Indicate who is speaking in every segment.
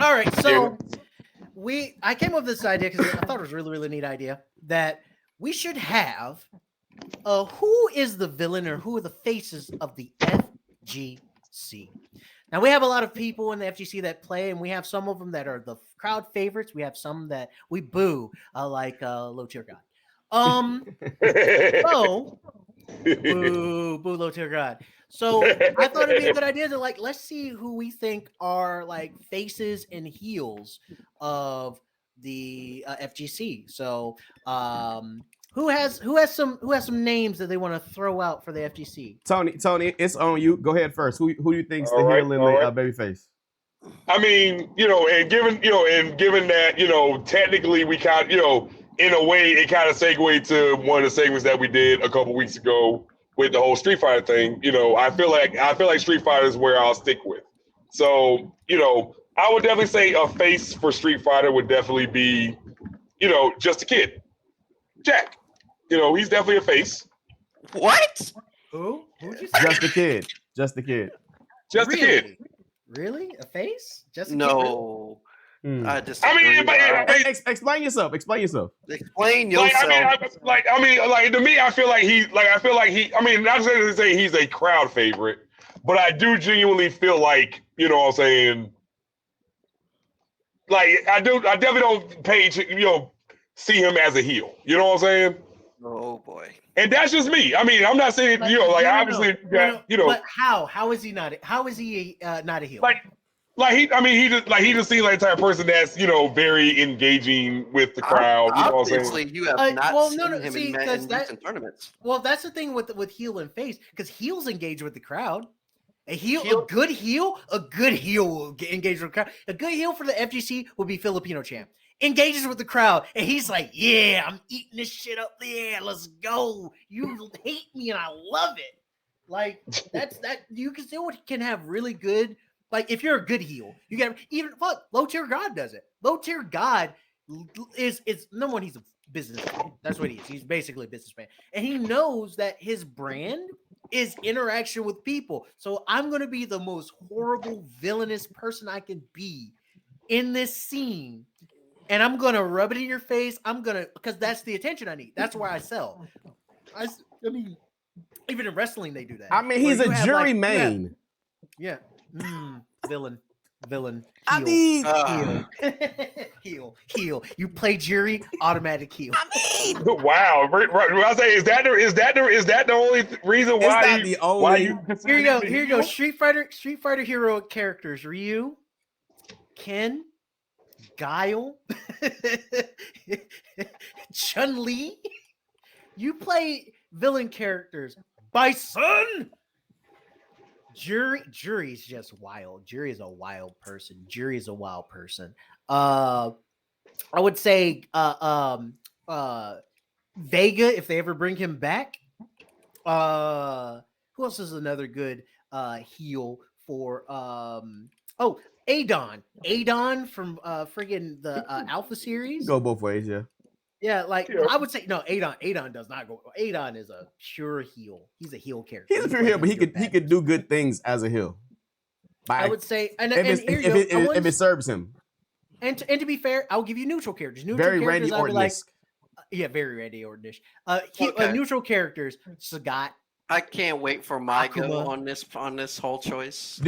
Speaker 1: All right, so I came up with this idea because I thought it was a really, really neat idea that we should have who is the villain or who are the faces of the FGC. Now we have a lot of people in the FGC that play, and we have some of them that are the crowd favorites. We have some that we boo, like Low Tier God. So boo, Low Tier God. So I thought it'd be a good idea to let's see who we think are like faces and heels of the FGC. So who has some names that they want to throw out for the FGC?
Speaker 2: Tony, it's on you. Go ahead first. Who you think's the
Speaker 3: All right,
Speaker 2: heel in
Speaker 3: all
Speaker 2: the
Speaker 3: right.
Speaker 2: babyface?
Speaker 3: I mean, and given that, technically we kind of, in a way, it kind of segued to one of the segments that we did a couple weeks ago with the whole Street Fighter thing. I feel like Street Fighter is where I'll stick with. So, I would definitely say a face for Street Fighter would definitely be, Just a Kid, Jack. He's definitely a face.
Speaker 4: What?
Speaker 1: Who? Who'd you say?
Speaker 2: Just the kid. Just the kid.
Speaker 3: Just a Kid.
Speaker 1: Really? A face? Just a kid?
Speaker 4: No.
Speaker 2: Hmm.
Speaker 4: I disagree.
Speaker 2: Explain yourself. Explain yourself.
Speaker 4: Explain
Speaker 3: Like,
Speaker 4: yourself.
Speaker 3: To me, I feel like he. I mean, not to say he's a crowd favorite, but I do genuinely feel like, what I'm saying. Like, I definitely don't see him as a heel. You know what I'm saying?
Speaker 4: Oh boy.
Speaker 3: And that's just me. I mean, I'm not saying obviously.
Speaker 1: But how? How is he not? How is he not a heel?
Speaker 3: He just seems like the type of person that's very engaging with the crowd. You know what I'm saying?
Speaker 4: Obviously, you have not seen him
Speaker 1: see,
Speaker 4: in recent tournaments.
Speaker 1: Well, that's the thing with heel and face, because heels engage with the crowd. A good heel will engage with the crowd. A good heel for the FGC would be Filipino champ. Engages with the crowd, and he's like, "Yeah, I'm eating this shit up. Yeah, let's go. You hate me, and I love it." Like that. You can still can have really good. Like if you're a good heel, you get even Low Tier God does it. Low Tier God is number one. He's a businessman. That's what he is. He's basically a businessman, and he knows that his brand is interaction with people. So I'm going to be the most horrible, villainous person I can be in this scene. And I'm going to rub it in your face. Because that's the attention I need. That's where I sell. I mean, even in wrestling, they do that.
Speaker 2: I mean, he's a jury main.
Speaker 1: Yeah. Villain. Heel.
Speaker 2: I mean,
Speaker 1: heel. You play jury, automatic heel.
Speaker 2: I mean,
Speaker 3: wow. I say, is that the only reason why?
Speaker 1: Here you go. Street Fighter hero characters: Ryu, Ken, Guile, Chun-Li. You play villain characters. Bison. Jury's just wild. Jury is a wild person. I would say Vega, if they ever bring him back. Who else is another good heel for Adon. Adon from friggin' the Alpha series.
Speaker 2: Go both ways, yeah.
Speaker 1: Yeah, I would say no. Adon does not go. Adon is a pure heel. He's a heel character.
Speaker 2: He's a pure heel, but he could do good things as a heel.
Speaker 1: I would say,
Speaker 2: if it serves him.
Speaker 1: And to be fair, I'll give you neutral characters.
Speaker 2: Very Randy Orton-esque.
Speaker 1: Very Randy Orton-ish. Neutral characters. Sagat.
Speaker 4: I can't wait for my go on this whole choice.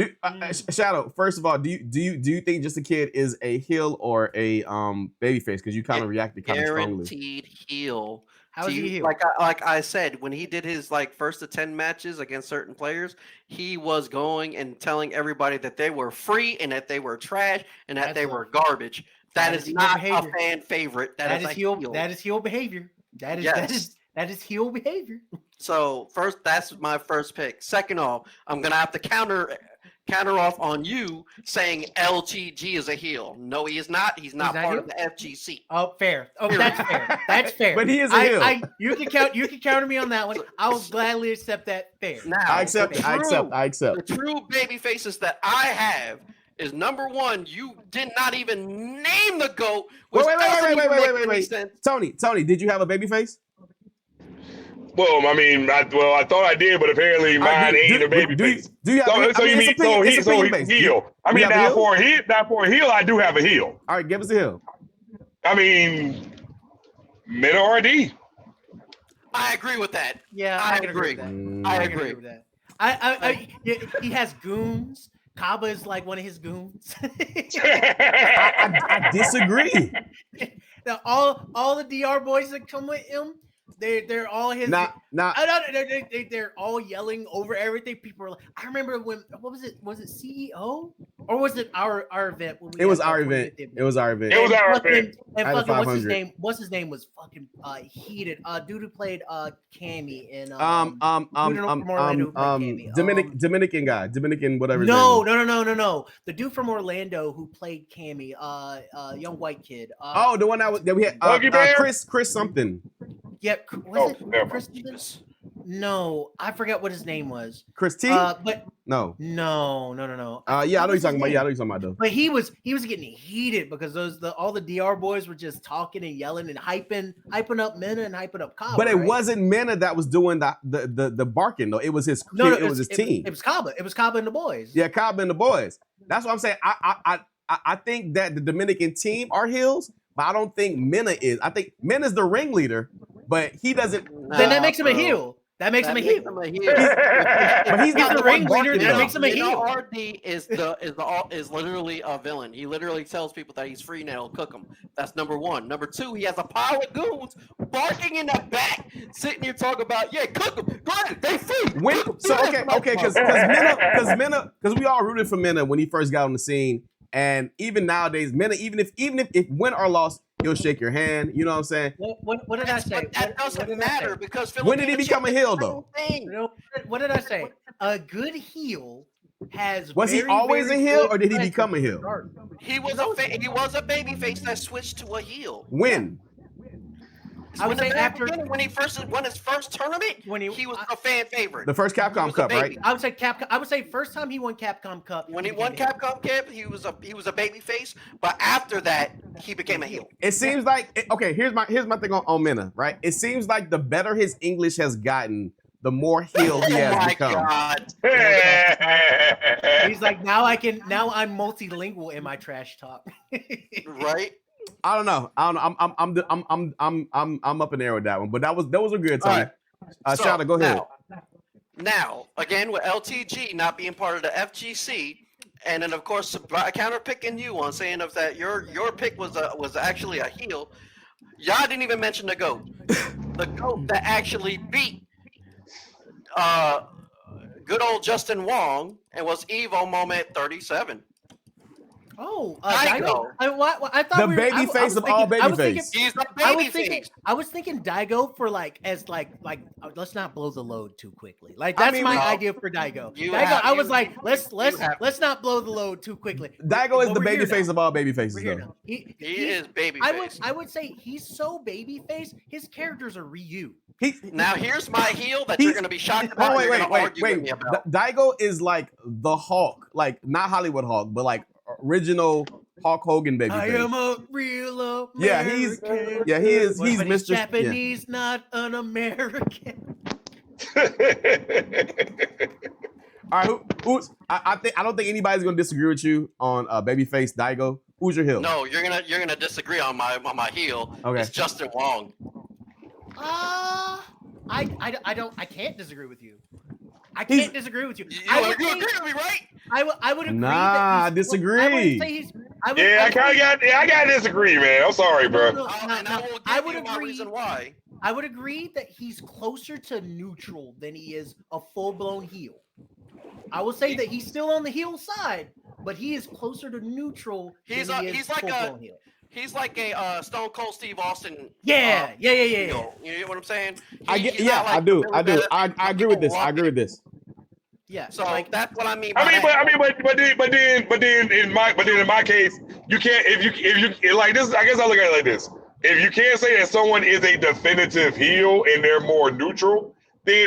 Speaker 2: Shadow, first of all, do you think Just a Kid is a heel or a babyface? Because you kind of reacted kind of strongly.
Speaker 4: Guaranteed heel.
Speaker 1: How is he heel?
Speaker 4: Like I said, when he did his first to 10 matches against certain players, he was going and telling everybody that they were free and that they were trash and that they were garbage. That is not a fan favorite. That is heel.
Speaker 1: That is heel behavior. That is heel behavior.
Speaker 4: So first, that's my first pick. Second off, I'm gonna have to counter off on you saying LTG is a heel. No, he is not. He's not part of the FGC.
Speaker 1: Oh, fair. Oh, that's fair. That's fair.
Speaker 2: But he is a heel.
Speaker 1: You can counter me on that one. I will gladly accept that. Fair.
Speaker 4: Now,
Speaker 2: I accept.
Speaker 4: The true baby faces that I have is number one. You did not even name the GOAT.
Speaker 2: Wait. Tony, did you have a baby face?
Speaker 3: Well, I mean, I thought I did, but apparently mine ain't a baby face.
Speaker 2: Do you have?
Speaker 3: So you mean heel? I mean, now for a heel, I do have a heel.
Speaker 2: All right, give us a heel.
Speaker 3: I mean, Mena RD.
Speaker 4: I agree with that.
Speaker 1: Yeah,
Speaker 4: I
Speaker 1: can
Speaker 4: agree.
Speaker 1: with that.
Speaker 4: I
Speaker 1: I can
Speaker 4: agree.
Speaker 1: agree with that. He has goons. Kaba is like one of his goons.
Speaker 2: I disagree.
Speaker 1: Now, all the DR boys that come with him, they're all his. They're all yelling over everything. People are like, I remember what was it? Was it CEO or was it our event? When we
Speaker 2: It was our event. It was our event.
Speaker 3: It was our event.
Speaker 1: And fucking what's his name? What's his name was fucking heated. Dude who played Cammy in
Speaker 2: Dominican guy, Dominican whatever.
Speaker 1: No. The dude from Orlando who played Cammy, young white kid.
Speaker 2: The one that we had, Chris something.
Speaker 1: Yeah, was it Chris?
Speaker 4: Jesus.
Speaker 1: No, I forgot what his name was.
Speaker 2: Chris T.
Speaker 1: But
Speaker 2: no.
Speaker 1: Yeah, I know
Speaker 2: you're talking about. Yeah, I know you're talking about though.
Speaker 1: But he was getting heated because all the DR boys were just talking and yelling and hyping up Mena and hyping up Kaba.
Speaker 2: But it wasn't Mena that was doing the barking though. It was his. It was his team.
Speaker 1: It was Kaba. It was Kaba and the boys.
Speaker 2: Yeah, Kaba and the boys. That's what I'm saying. I think that the Dominican team are heels, but I don't think Mena is. I think Mena's the ringleader, but he doesn't.
Speaker 1: Then that makes him a heel. That makes him a heel.
Speaker 2: But he's not the
Speaker 1: ringleader. That makes him a heel.
Speaker 4: RD is literally a villain. He literally tells people that he's free now. He'll cook them. That's number one. Number two, he has a pile of goons barking in the back, sitting here talking about, cook them. Go ahead, they free.
Speaker 2: Because we all rooted for Mena when he first got on the scene, and even nowadays, Mena, even if win or loss, he'll shake your hand. You know what I'm saying?
Speaker 1: What did I say?
Speaker 4: That doesn't matter because
Speaker 2: when did he become a heel though?
Speaker 1: What did I say? A good heel has.
Speaker 2: Was he always a heel or did he become a heel?
Speaker 4: He was a baby face that switched to a heel.
Speaker 2: When?
Speaker 1: I would say after
Speaker 4: when he first won his first tournament, he was a fan favorite.
Speaker 2: The first Capcom Cup, right?
Speaker 1: I would say Capcom. I would say first time he won Capcom Cup.
Speaker 4: When he won Capcom Cup, he was a baby face, but after that, he became a heel.
Speaker 2: It seems like here's my thing on Mena, right? It seems like the better his English has gotten, the more heel he has become.
Speaker 4: God.
Speaker 1: He's like now I'm multilingual in my trash talk.
Speaker 4: Right?
Speaker 2: I don't know. I'm up in the air with that one, but that was a good time. Right. Shada, go ahead.
Speaker 4: Now, again with LTG not being part of the FGC, and then of course counter picking you on saying that your pick was actually a heel. Y'all didn't even mention the GOAT. The GOAT that actually beat good old Justin Wong and was Evo Moment 37.
Speaker 1: Oh,
Speaker 4: Daigo.
Speaker 1: I thought
Speaker 2: the baby face of all baby face.
Speaker 4: He's the baby face.
Speaker 1: I was thinking Daigo for like let's not blow the load too quickly. Like that's my idea for Daigo. I was like, let's not blow the load too quickly.
Speaker 2: Daigo is the baby face of all baby faces, though.
Speaker 4: He is baby face.
Speaker 1: I would say he's so baby face. His characters are Ryu.
Speaker 4: Now here's my heel that you're going to be shocked about.
Speaker 2: Wait. Daigo is like the Hulk, like not Hollywood Hulk, but like original Hulk Hogan baby.
Speaker 1: I am a real American.
Speaker 2: Yeah, he is. He's Mr.
Speaker 1: Japanese, not an American.
Speaker 2: All right, I don't think anybody's gonna disagree with you on babyface Daigo. Who's your heel?
Speaker 4: No, you're gonna disagree on my heel.
Speaker 2: Okay.
Speaker 4: It's Justin Wong.
Speaker 1: I can't disagree with you. I can't disagree with you.
Speaker 4: You agree with me, right?
Speaker 1: I would agree.
Speaker 2: I disagree.
Speaker 3: I gotta disagree, man. I'm sorry, bro.
Speaker 4: I would agree. My reason why.
Speaker 1: I would agree that he's closer to neutral than he is a full-blown heel. I will say that he's still on the heel side, but he is closer to neutral. He's like a heel.
Speaker 4: He's like a Stone Cold Steve Austin.
Speaker 1: Yeah.
Speaker 4: You know what I'm saying?
Speaker 2: I do. I agree with this. I agree with this.
Speaker 1: Yeah.
Speaker 4: So that's what I mean.
Speaker 3: But then in my case, you can't if you like this. I guess I look at it like this: if you can't say that someone is a definitive heel and they're more neutral, then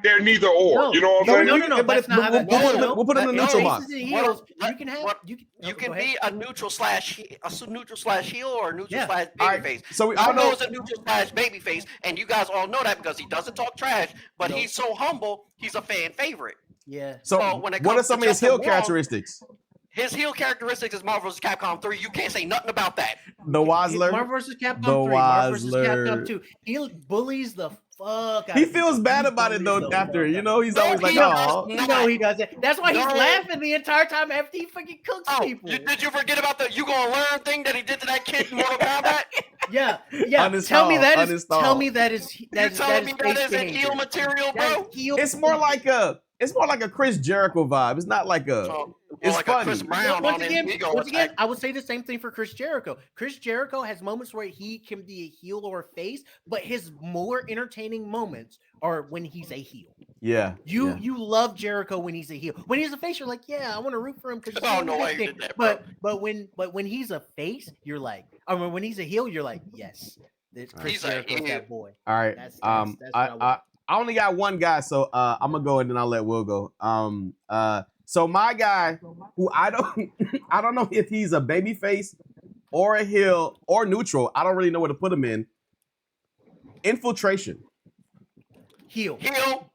Speaker 3: they're neither or.
Speaker 1: No,
Speaker 3: You know what I'm saying?
Speaker 1: No, that's not how that goes.
Speaker 2: We'll put him in the neutral box.
Speaker 1: Faces and heels, you can have
Speaker 4: You can be a neutral slash heel or a neutral slash
Speaker 2: All right,
Speaker 4: babyface.
Speaker 2: so
Speaker 4: I know it's a neutral slash babyface, and you guys all know that because he doesn't talk trash, but he's so humble, he's a fan favorite.
Speaker 1: Yeah.
Speaker 2: So
Speaker 4: when it
Speaker 2: what are
Speaker 4: comes
Speaker 2: some
Speaker 4: to
Speaker 2: of his heel
Speaker 4: Justin Wong,
Speaker 2: characteristics?
Speaker 4: His heel characteristics is Marvel vs. Capcom 3. You can't say nothing about that.
Speaker 2: The Wazzler.
Speaker 1: Marvel vs. Capcom
Speaker 2: The
Speaker 1: 3, Marvel vs. Capcom
Speaker 2: Wazzler.
Speaker 1: 2. He bullies the fuck out
Speaker 2: He
Speaker 1: of
Speaker 2: feels
Speaker 1: people.
Speaker 2: bad
Speaker 1: He
Speaker 2: about it
Speaker 1: bullies
Speaker 2: though.
Speaker 1: the
Speaker 2: After
Speaker 1: fuck
Speaker 2: you
Speaker 1: out
Speaker 2: know, he's
Speaker 4: No,
Speaker 2: always like,
Speaker 4: he
Speaker 2: "Oh,
Speaker 4: does
Speaker 1: You know he does it. That's why he's
Speaker 4: No.
Speaker 1: laughing the entire time after he fucking cooks people.
Speaker 4: Did you forget about the "you gonna learn" thing that he did to that kid in Mortal Kombat?
Speaker 1: Yeah.
Speaker 2: Uninstall,
Speaker 1: Tell me that
Speaker 2: uninstall.
Speaker 1: Tell me that is
Speaker 4: You
Speaker 1: that is
Speaker 4: telling me that
Speaker 1: face
Speaker 4: isn't
Speaker 1: behavior.
Speaker 4: heel material,
Speaker 1: That
Speaker 4: bro?
Speaker 1: is heel
Speaker 2: It's more like a Chris Jericho vibe. It's not like a.
Speaker 4: So,
Speaker 2: It's
Speaker 4: like
Speaker 2: funny.
Speaker 4: a Chris Brown
Speaker 1: Once
Speaker 4: on
Speaker 1: again,
Speaker 4: his ego
Speaker 1: once again,
Speaker 4: attack.
Speaker 1: I would say the same thing for Chris Jericho. Chris Jericho has moments where he can be a heel or a face, but his more entertaining moments are when he's a heel.
Speaker 2: Yeah.
Speaker 1: You love Jericho when he's a heel. When he's a face, you're like, yeah, I want to root for him because
Speaker 4: Oh, no way you did that, bro.
Speaker 1: but when he's a face, you're like, I mean, when he's a heel, you're like, yes, this Chris
Speaker 4: He's a
Speaker 1: Jericho's
Speaker 4: heel.
Speaker 1: that boy.
Speaker 2: All right.
Speaker 1: That's what I want.
Speaker 2: I only got one guy, so I'm gonna go and then I'll let Will go. So my guy, who I don't know if he's a baby face or a heel or neutral. I don't really know where to put him in. Infiltration.
Speaker 1: Heel,
Speaker 4: Heel.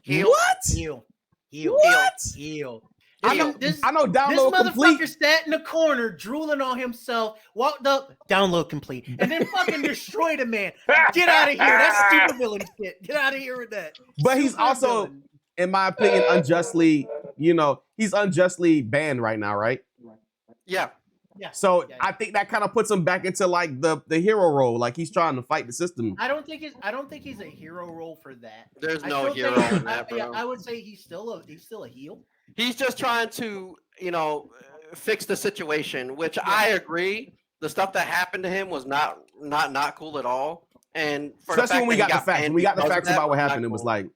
Speaker 1: heel,
Speaker 2: What?
Speaker 1: heel, heel,
Speaker 2: What?
Speaker 1: heel.
Speaker 2: I know. I know.
Speaker 1: This
Speaker 2: Download
Speaker 1: motherfucker
Speaker 2: complete.
Speaker 1: sat in the corner, drooling on himself, walked up, download complete, and then fucking destroyed a man. Get out of here. That's super villain shit. Get out of here with that.
Speaker 2: But he's
Speaker 1: Super
Speaker 2: also,
Speaker 1: villain.
Speaker 2: in my opinion, unjustly. He's unjustly banned right now, right?
Speaker 4: Yeah.
Speaker 2: So
Speaker 1: Yeah.
Speaker 2: I think that kind of puts him back into like the hero role, like he's trying to fight the system.
Speaker 1: I don't think he's a hero role for that.
Speaker 4: There's
Speaker 1: I
Speaker 4: no
Speaker 1: still
Speaker 4: hero
Speaker 1: think-
Speaker 4: in that, bro.
Speaker 1: I would say he's still a heel.
Speaker 4: He's just trying to, fix the situation, which I agree. The stuff that happened to him was not cool at all. And for the
Speaker 2: Especially
Speaker 4: fact
Speaker 2: when we
Speaker 4: that he
Speaker 2: got the facts.
Speaker 4: banned
Speaker 2: When we got the
Speaker 4: because of
Speaker 2: facts
Speaker 4: that
Speaker 2: about what
Speaker 4: was not
Speaker 2: happened, it was
Speaker 4: cool.
Speaker 2: like,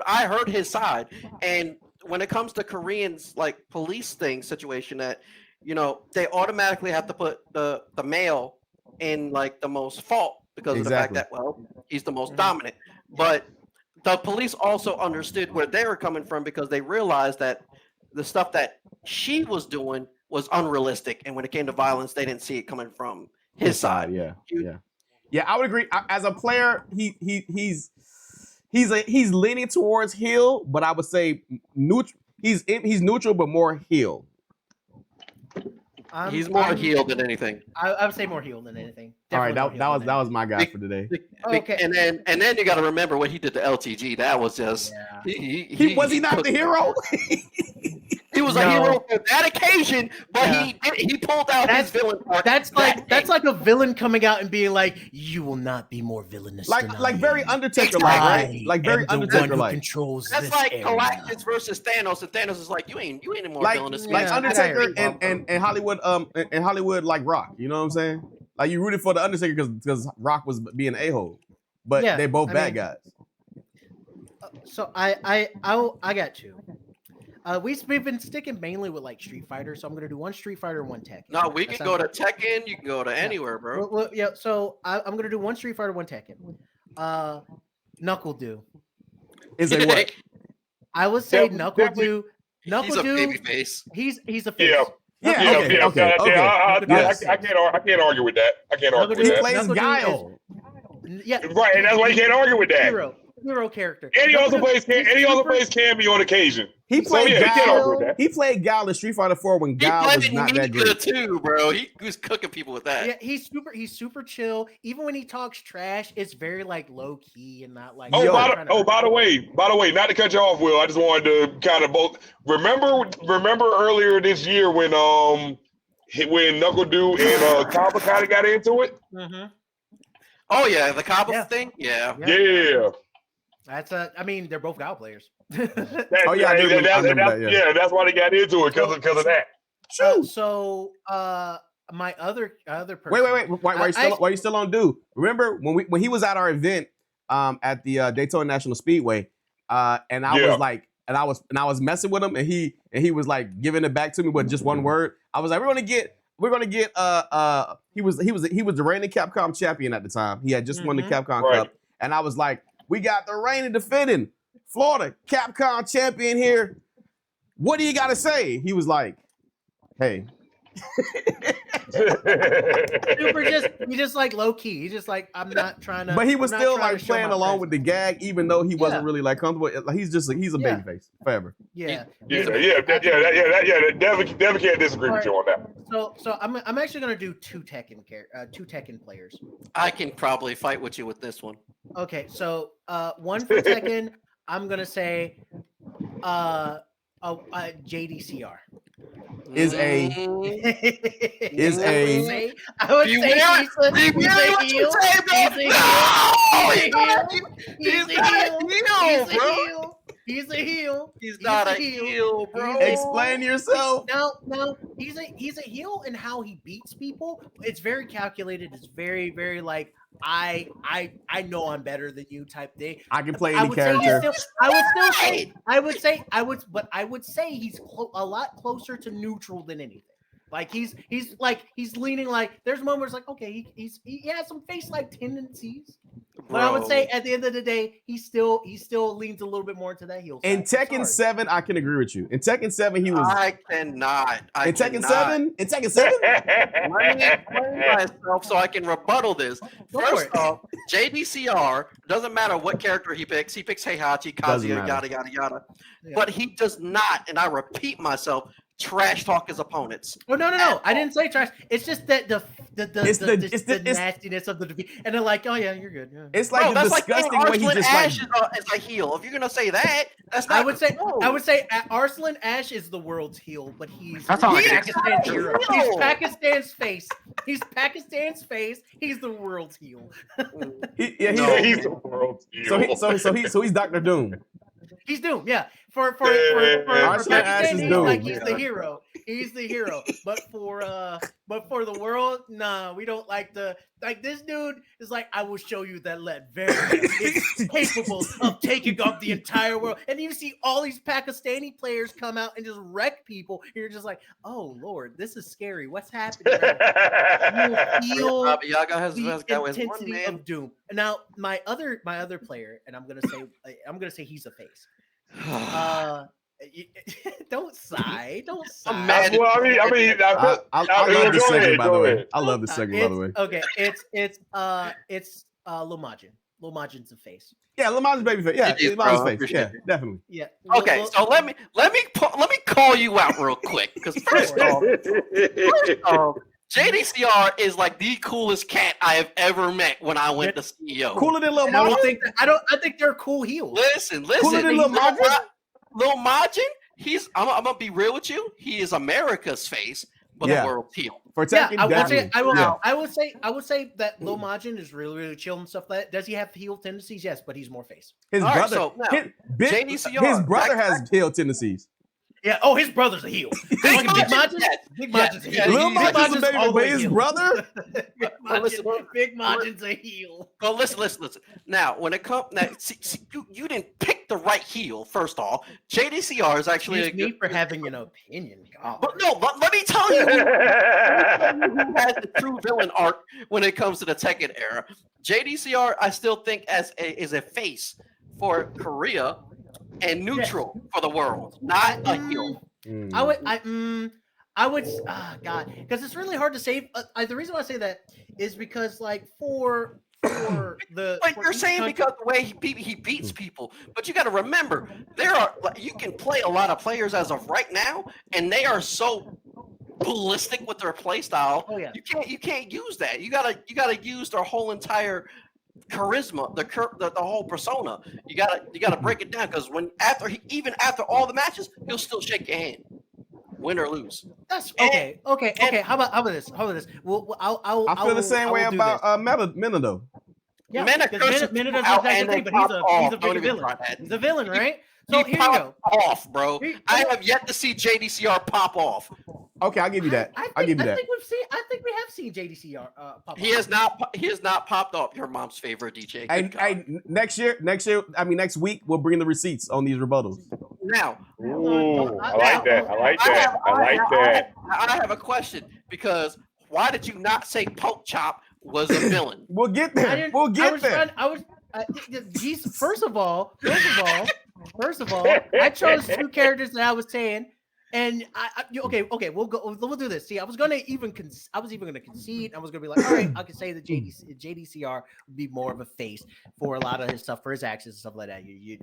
Speaker 4: I heard his side. And when it comes to Koreans, like police thing situation that, they automatically have to put the male in like the most fault because of the fact
Speaker 2: Exactly.
Speaker 4: that, he's the most dominant. But the police also understood where they were coming from because they realized that the stuff that she was doing was unrealistic. And when it came to violence, they didn't see it coming from his side.
Speaker 2: Yeah. I would agree. As a player, he's leaning towards heel, but I would say neutral. He's neutral, but more heel.
Speaker 4: He's more heel than anything.
Speaker 1: I would say more heel than anything.
Speaker 2: All right,
Speaker 1: Definitely
Speaker 2: that
Speaker 1: more
Speaker 2: was
Speaker 1: heel
Speaker 2: that
Speaker 1: than
Speaker 2: was my guy for today.
Speaker 1: Okay.
Speaker 4: And then you got to remember what he did to LTG. That was just
Speaker 2: He was he not
Speaker 4: took-
Speaker 2: the hero?
Speaker 4: He was a
Speaker 1: No.
Speaker 4: hero for that occasion, but
Speaker 1: Yeah.
Speaker 4: he pulled out his villain part.
Speaker 1: That's
Speaker 4: that
Speaker 1: like
Speaker 4: day.
Speaker 1: a villain coming out and being like, "You will not be more villainous." than
Speaker 2: like
Speaker 1: I
Speaker 2: very
Speaker 1: am.
Speaker 2: Undertaker like, right?
Speaker 1: I
Speaker 2: Like very
Speaker 1: am the one
Speaker 2: Undertaker
Speaker 1: who
Speaker 2: like.
Speaker 1: controls
Speaker 4: That's
Speaker 1: this
Speaker 4: like
Speaker 1: area.
Speaker 4: Galactus versus Thanos, and Thanos is like, you ain't any more
Speaker 2: Like
Speaker 4: villainous.
Speaker 1: Yeah.
Speaker 4: than
Speaker 2: Undertaker
Speaker 1: I agree.
Speaker 2: and Hollywood like Rock. You know what I'm saying? Like you rooted for the Undertaker because Rock was being a hole, but
Speaker 1: Yeah,
Speaker 2: they both
Speaker 1: I
Speaker 2: bad
Speaker 1: mean-
Speaker 2: guys.
Speaker 1: So I got two. We've been sticking mainly with like Street Fighter, so I'm gonna do one Street Fighter and one Tekken.
Speaker 4: No, we
Speaker 1: That
Speaker 4: can go to
Speaker 1: sounds
Speaker 4: Tekken. You can go to anywhere, bro.
Speaker 1: Well, yeah. So I'm gonna do one Street Fighter, one Tekken. Knuckle Do.
Speaker 2: Is it what?
Speaker 1: I would say
Speaker 3: Yeah,
Speaker 1: Knuckle
Speaker 3: definitely.
Speaker 1: Do. Knuckle
Speaker 4: He's a
Speaker 1: Do.
Speaker 4: baby face.
Speaker 1: He's a face.
Speaker 3: Yeah.
Speaker 2: Yeah, okay. Yes.
Speaker 3: I can't argue with that. I can't argue with
Speaker 2: He
Speaker 1: Yeah.
Speaker 3: that.
Speaker 2: plays
Speaker 1: Knuckle Dude
Speaker 2: Guile.
Speaker 1: Yeah.
Speaker 3: Right, and that's why you can't argue with that.
Speaker 1: Hero character.
Speaker 3: And he also
Speaker 1: Knuckle
Speaker 3: plays
Speaker 1: Dude,
Speaker 3: and he also
Speaker 1: super-
Speaker 3: plays Cammy on occasion.
Speaker 2: He
Speaker 3: So
Speaker 2: played
Speaker 3: yeah, you can't argue
Speaker 2: Guile.
Speaker 3: with that.
Speaker 2: He played Guile in Street Fighter 4 when
Speaker 4: He
Speaker 2: Guile was
Speaker 4: played
Speaker 2: not that
Speaker 4: Nika
Speaker 2: great.
Speaker 4: too, bro. He was cooking people with that.
Speaker 1: Yeah, he's super chill. Even when he talks trash, it's very like low key and not like.
Speaker 2: Yo.
Speaker 3: By the way, not to cut you off, Will. I just wanted to kind of both remember earlier this year when Knuckle Dude and Kaba kind of got into it.
Speaker 1: Mhm.
Speaker 4: Oh yeah, the Cabo
Speaker 1: Yeah.
Speaker 4: thing. Yeah.
Speaker 3: Yeah.
Speaker 1: That's I mean, they're both Guile players.
Speaker 2: Oh, yeah, I do remember- I remember that, yeah.
Speaker 3: That's why they got into it because of that.
Speaker 1: So my other person.
Speaker 2: Wait. Why you still on Dude? Remember when he was at our event at the Daytona National Speedway, and I
Speaker 3: Yeah.
Speaker 2: was like, and I was messing with him, and he was like giving it back to me with just one word. I was like, we're gonna get he was the reigning Capcom champion at the time. He had just won the Capcom Cup, and I was like, we got the reigning defending Florida Capcom champion here. What do you got to say? He was like, hey.
Speaker 1: He just like low key. He's just like, I'm not trying to.
Speaker 2: But he was still like playing along
Speaker 1: presence.
Speaker 2: with the gag, even though he wasn't really like comfortable. He's a baby face forever.
Speaker 1: Yeah.
Speaker 3: Devin can't disagree with you on that.
Speaker 1: So I'm actually gonna do two Tekken players.
Speaker 4: I can probably fight with you with this one.
Speaker 1: Okay, so one for Tekken, I'm gonna say JDCR.
Speaker 2: Is a
Speaker 1: I would say he's a heel.
Speaker 4: He's not a heel, bro.
Speaker 2: Explain yourself.
Speaker 1: No, he's a heel in how he beats people. It's very calculated. It's very, very like I know I'm better than you type thing.
Speaker 2: I can play any character.
Speaker 1: I would say he's a lot closer to neutral than anything. Like he's leaning like there's moments where it's like okay he has some face like tendencies, but I would say at the end of the day he still leans a little bit more into that heel side.
Speaker 2: In Tekken 7, I can agree with you. In Tekken 7, he was.
Speaker 4: I cannot.
Speaker 2: In Tekken 7.
Speaker 4: Let me explain myself so I can rebuttal this. First off, JDCR doesn't matter what character he picks. He picks Heihachi, Kazuya, yada yada yada. Yeah. But he does not, and I repeat myself, trash talk his opponents.
Speaker 1: Oh no! I didn't say trash. It's just that the nastiness of the defeat, and they're like, oh yeah, you're good. Yeah.
Speaker 2: It's like the disgusting way he just
Speaker 4: Ash like is a heel. If you're gonna say that, that's not.
Speaker 1: I would say Arslan Ash is the world's heel, but he's
Speaker 4: Pakistan's
Speaker 1: hero. He's Pakistan's face. He's Pakistan's face. He's the world's heel.
Speaker 3: He's the world's heel.
Speaker 2: So he's Dr. Doom.
Speaker 1: He's Doom, yeah. For Pakistan, he's
Speaker 2: Doom.
Speaker 1: like he's the hero. He's the hero. But for the world, nah, we don't like this dude is like, I will show you that is capable of taking off the entire world. And you see all these Pakistani players come out and just wreck people. You're just like, oh Lord, this is scary. What's happening? You feel the intensity of Doom. Now, my other player, and I'm gonna say he's a face. Don't sigh. Don't sigh.
Speaker 3: Well, I mean,
Speaker 2: I love this segment, by the way. I love this segment, by the way.
Speaker 1: Okay, it's Lil Majin. Lil Majin's a face.
Speaker 2: Yeah, Lil Majin's baby face. Yeah, Lil Majin's face. Yeah, definitely.
Speaker 1: Yeah.
Speaker 4: Okay, so let me call you out real quick because first off, JDCR is like the coolest cat I have ever met when I went to CEO.
Speaker 2: Cooler than Lil Majin?
Speaker 1: I think they're cool heels.
Speaker 4: Listen.
Speaker 2: Cooler than Lil Majin?
Speaker 4: Lil Majin, I'm gonna be real with you. He is America's face, but the world's heel.
Speaker 2: For Tekken,
Speaker 1: I would say that Lil Majin is really, really chill and stuff like that. Does he have heel tendencies? Yes, but he's more face.
Speaker 2: His brother has heel tendencies.
Speaker 1: Yeah. Oh, his brother's a heel. Big Majin's a heel.
Speaker 2: Lil Majin's a baby, but his brother.
Speaker 1: Big Majin's a heel.
Speaker 4: Well, listen. Now, when it comes, you didn't pick the right heel. First off, JDCR is actually
Speaker 1: me for having an opinion.
Speaker 4: But let me tell you who has the true villain arc when it comes to the Tekken era. JDCR, I still think is a face for Korea. And neutral for the world, not a heel.
Speaker 1: I would, God, because it's really hard to say. The reason why I say that is because, like, for
Speaker 4: you're saying because the way he beats people, but you got to remember you can play a lot of players as of right now, and they are so ballistic with their play style.
Speaker 1: Oh yeah,
Speaker 4: you can't use that. You gotta use their whole entire charisma, the whole persona. You gotta break it down because even after all the matches, he'll still shake your hand, win or lose.
Speaker 1: That's okay. How about this? Well,
Speaker 2: I feel the same way about Mena though.
Speaker 1: Yeah, Mena does the exact thing, but he's a big villain. He's a villain, right? So here you go.
Speaker 4: Off, bro. I have yet to see JDCR pop off.
Speaker 2: Okay, I'll give you that.
Speaker 1: I think we have seen JDCR pop off.
Speaker 4: He has not popped off. Your mom's favorite DJ.
Speaker 2: Next week we'll bring the receipts on these rebuttals.
Speaker 4: Now,
Speaker 3: I like that. I have a question.
Speaker 4: because why did you not say Pork Chop was a villain?
Speaker 2: We'll get
Speaker 1: I
Speaker 2: there.
Speaker 1: didn't.
Speaker 2: We'll
Speaker 1: I
Speaker 2: get
Speaker 1: was
Speaker 2: there.
Speaker 1: trying. I was. He's first of all, I chose two characters that I was saying, and okay, we'll go. We'll do this. See, I was even gonna concede. I was gonna be like, all right, I could say that JDCR would be more of a face for a lot of his stuff, for his actions and stuff like that. You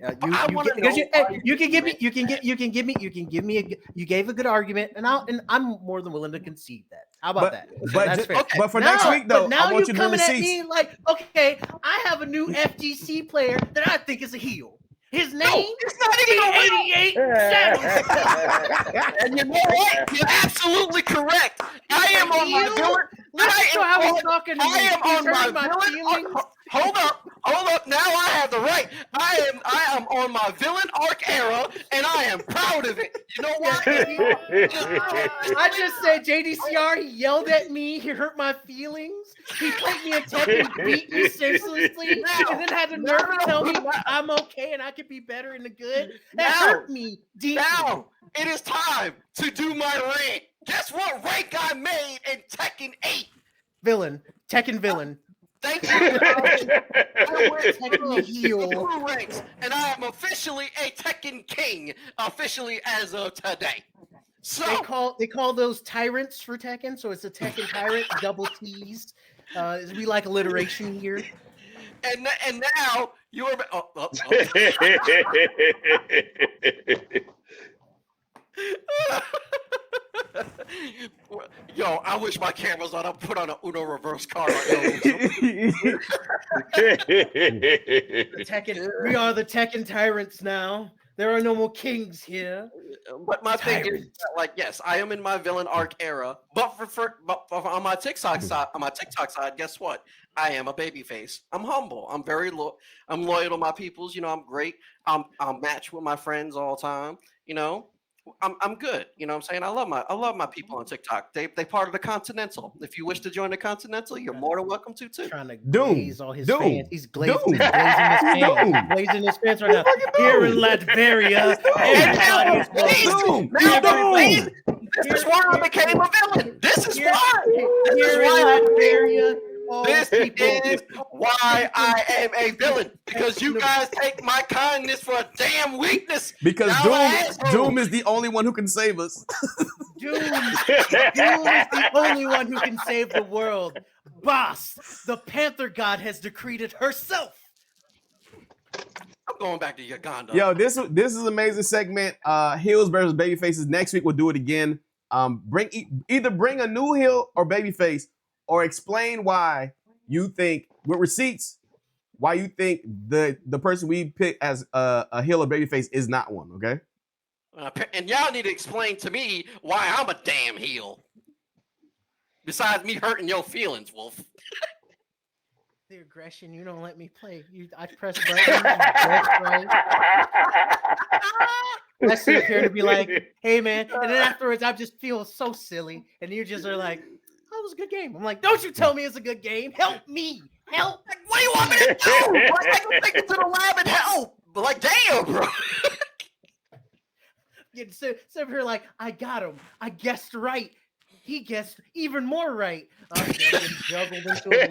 Speaker 1: gave a good argument, and I'm more than willing to concede that. How about that? That's fair.
Speaker 2: But for
Speaker 1: Now-
Speaker 2: next week, though,
Speaker 1: but now
Speaker 2: I want
Speaker 1: you
Speaker 2: you to do
Speaker 1: coming at
Speaker 2: receipts.
Speaker 1: me like, okay, I have a new FGC player that I think is a heel. His name
Speaker 4: It's not even a
Speaker 1: D88 Shadow.
Speaker 4: And you know what? You're absolutely correct. I am on my villain.
Speaker 1: Listen to how he's talking to me.
Speaker 4: I am
Speaker 1: He's
Speaker 4: on
Speaker 1: hurting
Speaker 4: my villain.
Speaker 1: feelings.
Speaker 4: Hold up. Now I have the right. I am on my villain arc era, and I am proud of it. You know what?
Speaker 1: I just said JDCR. He yelled at me. He hurt my feelings. He played me in Tekken, beat me senselessly, and then had the nerve to tell me I'm okay and I could be better in the good. That hurt me deeply.
Speaker 4: Now it is time to do my rank. Guess what rank I made in Tekken 8?
Speaker 1: Tekken villain.
Speaker 4: Thank you.
Speaker 1: I went Tekken heel.
Speaker 4: Two ranks, and I am officially a Tekken king, officially as of today. So
Speaker 1: They call those tyrants for Tekken, so it's a Tekken tyrant, double T's. We like alliteration here.
Speaker 4: and now you're. Yo, I wish my camera's on. I'll put on an Uno reverse card.
Speaker 1: We are the Tekken tyrants now. There are no more kings here.
Speaker 4: But my thing is, like, yes, I am in my villain arc era. But on my TikTok side, guess what? I am a babyface. I'm humble. I'm very I'm loyal to my peoples. You know, I'm great. I'm matched with my friends all the time. You know, I'm good. You know what I'm saying? I love my people on TikTok. They part of the Continental. If you wish to join the Continental, you're more than welcome to too.
Speaker 1: Trying to
Speaker 2: Doom.
Speaker 1: glaze all his
Speaker 2: Doom.
Speaker 1: fans. He's glazing
Speaker 2: Doom.
Speaker 1: his fans.
Speaker 2: Doom.
Speaker 1: He's glazing his fans right now. Here in Latveria, everybody's
Speaker 2: Doom.
Speaker 4: This is why I became a villain. This is why.
Speaker 1: Here in Latveria.
Speaker 4: This is why I am a villain, because you guys take my kindness for a damn weakness.
Speaker 2: Because
Speaker 4: Y'all
Speaker 2: Doom is the only one who can save us.
Speaker 1: Doom is the only one who can save the world. Boss, the Panther God has decreed it herself.
Speaker 4: I'm going back to Uganda.
Speaker 2: Yo, this is an amazing segment. Heels versus babyfaces. Next week we'll do it again. Either bring a new heel or babyface, or explain why you think, with receipts, why you think the person we pick as a heel or babyface is not one. Okay.
Speaker 4: And y'all need to explain to me why I'm a damn heel. Besides me hurting your feelings, Wolf.
Speaker 1: The aggression, you don't let me play. I press button. Right. I sit here to be like, hey man, and then afterwards I just feel so silly, and you just are like, that was a good game. I'm like, don't you tell me it's a good game. Help me. Help.
Speaker 4: Like, what do you want me to do? Like, I can take you to the lab and help. But like, damn, bro.
Speaker 1: So here like, I got him. I guessed right. He guessed even more right. I'm getting juggled into a